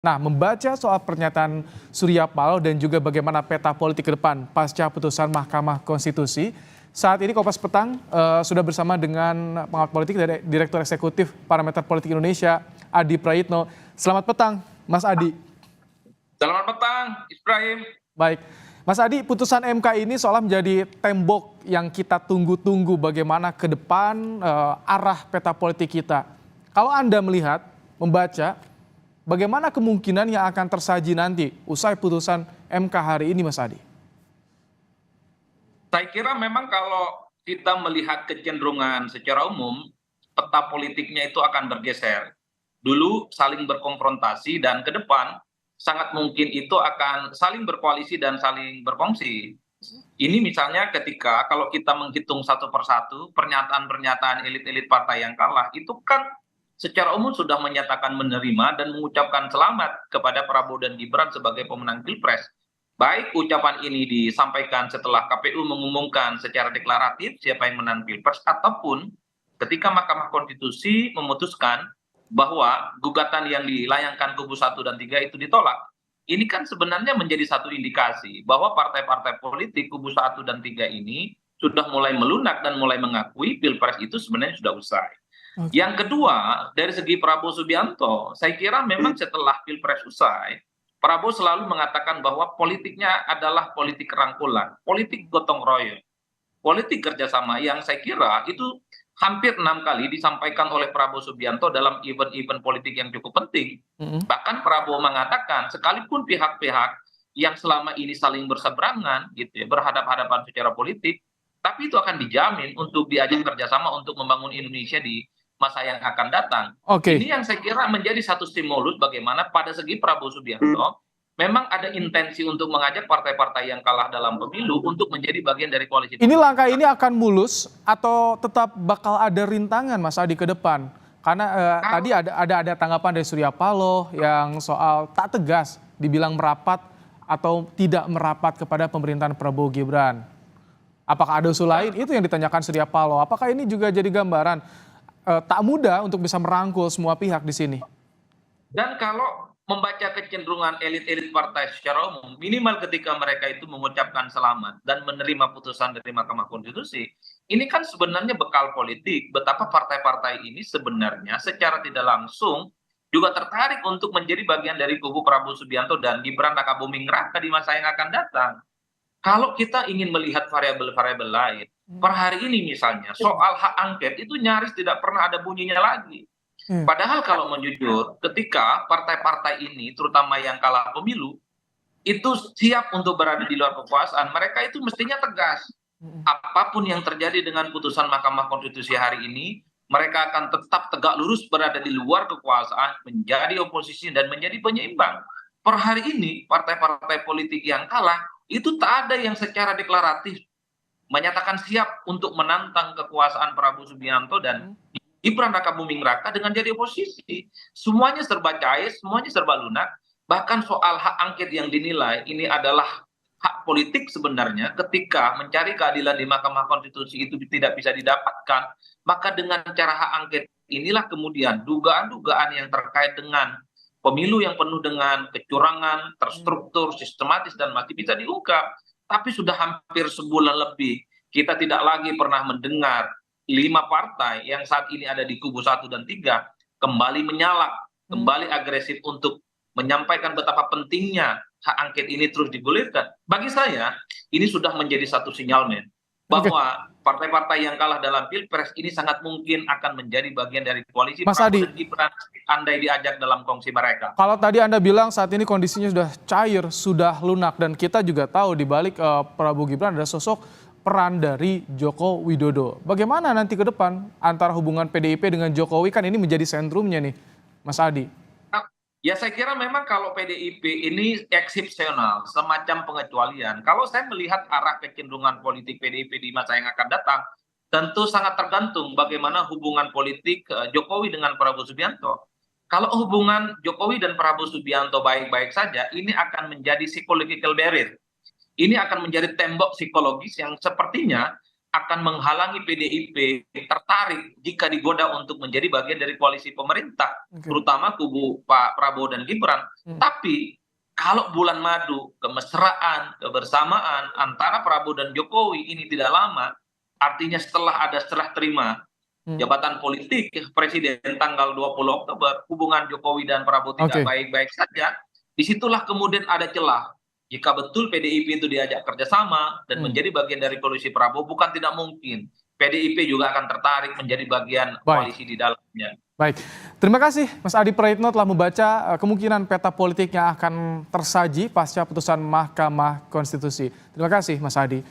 Nah, membaca soal pernyataan Surya Paloh dan juga bagaimana peta politik ke depan pasca putusan Mahkamah Konstitusi, saat ini Kompas Petang sudah bersama dengan pengamat politik dari Direktur Eksekutif Parameter Politik Indonesia, Adi Prayitno. Selamat petang, Mas Adi. Selamat petang, Ibrahim. Baik, Mas Adi, putusan MK ini seolah menjadi tembok yang kita tunggu-tunggu bagaimana ke depan arah peta politik kita. Kalau Anda melihat, membaca, bagaimana kemungkinan yang akan tersaji nanti usai putusan MK hari ini, Mas Adi? Saya kira memang kalau kita melihat kecenderungan secara umum, peta politiknya itu akan bergeser. Dulu saling berkonfrontasi dan ke depan sangat mungkin itu akan saling berkoalisi dan saling berkongsi. Ini misalnya ketika kalau kita menghitung satu persatu pernyataan-pernyataan elit-elit partai yang kalah, itu kan secara umum sudah menyatakan menerima dan mengucapkan selamat kepada Prabowo dan Gibran sebagai pemenang Pilpres. Baik ucapan ini disampaikan setelah KPU mengumumkan secara deklaratif siapa yang menang Pilpres, ataupun ketika Mahkamah Konstitusi memutuskan bahwa gugatan yang dilayangkan kubu 1 dan 3 itu ditolak. Ini kan sebenarnya menjadi satu indikasi bahwa partai-partai politik kubu 1 dan 3 ini sudah mulai melunak dan mulai mengakui Pilpres itu sebenarnya sudah usai. Yang kedua, dari segi Prabowo Subianto, saya kira memang setelah Pilpres usai, Prabowo selalu mengatakan bahwa politiknya adalah politik rangkulan, politik gotong royong, politik kerjasama yang saya kira itu hampir 6 kali disampaikan oleh Prabowo Subianto dalam event-event politik yang cukup penting. Bahkan Prabowo mengatakan sekalipun pihak-pihak yang selama ini saling berseberangan gitu ya, berhadap-hadapan secara politik, tapi itu akan dijamin untuk diajak kerjasama untuk membangun Indonesia di masa yang akan datang. Ini yang saya kira menjadi satu stimulus bagaimana pada segi Prabowo Subianto memang ada intensi untuk mengajak partai-partai yang kalah dalam pemilu untuk menjadi bagian dari koalisi. Ini langkah ini akan mulus atau tetap bakal ada rintangan, Mas Adi, ke depan? Karena tadi ada tanggapan dari Surya Paloh yang soal tak tegas, dibilang merapat atau tidak merapat kepada pemerintahan Prabowo Gibran. Apakah ada usul lain? Itu yang ditanyakan Surya Paloh. Apakah ini juga jadi gambaran tak mudah untuk bisa merangkul semua pihak di sini? Dan kalau membaca kecenderungan elit-elit partai secara umum, minimal ketika mereka itu mengucapkan selamat dan menerima putusan dari Mahkamah Konstitusi, ini kan sebenarnya bekal politik betapa partai-partai ini sebenarnya secara tidak langsung juga tertarik untuk menjadi bagian dari kubu Prabowo Subianto dan Gibran Rakabuming Raka di masa yang akan datang. Kalau kita ingin melihat variabel-variabel lain, per hari ini misalnya soal hak angket itu nyaris tidak pernah ada bunyinya lagi. Padahal kalau menjujur, ketika partai-partai ini, terutama yang kalah pemilu, itu siap untuk berada di luar kekuasaan, mereka itu mestinya tegas. Apapun yang terjadi dengan putusan Mahkamah Konstitusi hari ini, mereka akan tetap tegak lurus berada di luar kekuasaan, menjadi oposisi dan menjadi penyeimbang. Per hari ini, partai-partai politik yang kalah, itu tak ada yang secara deklaratif menyatakan siap untuk menantang kekuasaan Prabowo Subianto dan Gibran Rakabuming Raka dengan jadi oposisi. Semuanya serba cair, semuanya serba lunak. Bahkan soal hak angket yang dinilai ini adalah hak politik sebenarnya, ketika mencari keadilan di Mahkamah Konstitusi itu tidak bisa didapatkan, maka dengan cara hak angket inilah kemudian dugaan-dugaan yang terkait dengan pemilu yang penuh dengan kecurangan, terstruktur, sistematis, dan masih bisa diungkap. Tapi sudah hampir sebulan lebih, kita tidak lagi pernah mendengar 5 partai yang saat ini ada di kubu 1 dan 3 kembali menyalak, kembali agresif untuk menyampaikan betapa pentingnya hak angket ini terus digulirkan. Bagi saya, ini sudah menjadi satu sinyalmen bahwa partai-partai yang kalah dalam Pilpres ini sangat mungkin akan menjadi bagian dari koalisi Prabowo dan Gibran andai diajak dalam kongsi mereka. Kalau tadi Anda bilang saat ini kondisinya sudah cair, sudah lunak, dan kita juga tahu di balik Prabowo Gibran ada sosok peran dari Joko Widodo. Bagaimana nanti ke depan antara hubungan PDIP dengan Jokowi, kan ini menjadi sentrumnya nih, Mas Adi? Ya saya kira memang kalau PDIP ini eksepsional, semacam pengecualian. Kalau saya melihat arah kecenderungan politik PDIP di masa yang akan datang, tentu sangat tergantung bagaimana hubungan politik Jokowi dengan Prabowo Subianto. Kalau hubungan Jokowi dan Prabowo Subianto baik-baik saja, ini akan menjadi psychological barrier. Ini akan menjadi tembok psikologis yang sepertinya akan menghalangi PDIP tertarik jika digoda untuk menjadi bagian dari koalisi pemerintah, Oke. terutama kubu Pak Prabowo dan Gibran. Tapi kalau bulan madu, kemesraan, kebersamaan antara Prabowo dan Jokowi ini tidak lama, artinya setelah ada serah terima jabatan politik presiden tanggal 20 Oktober, hubungan Jokowi dan Prabowo tidak Oke. baik-baik saja, disitulah kemudian ada celah. Jika betul PDIP itu diajak kerjasama dan menjadi bagian dari koalisi Prabowo, bukan tidak mungkin PDIP juga akan tertarik menjadi bagian Baik. koalisi di dalamnya. Baik, terima kasih Mas Adi Praitno telah membaca kemungkinan peta politik yang akan tersaji pasca putusan Mahkamah Konstitusi. Terima kasih Mas Adi.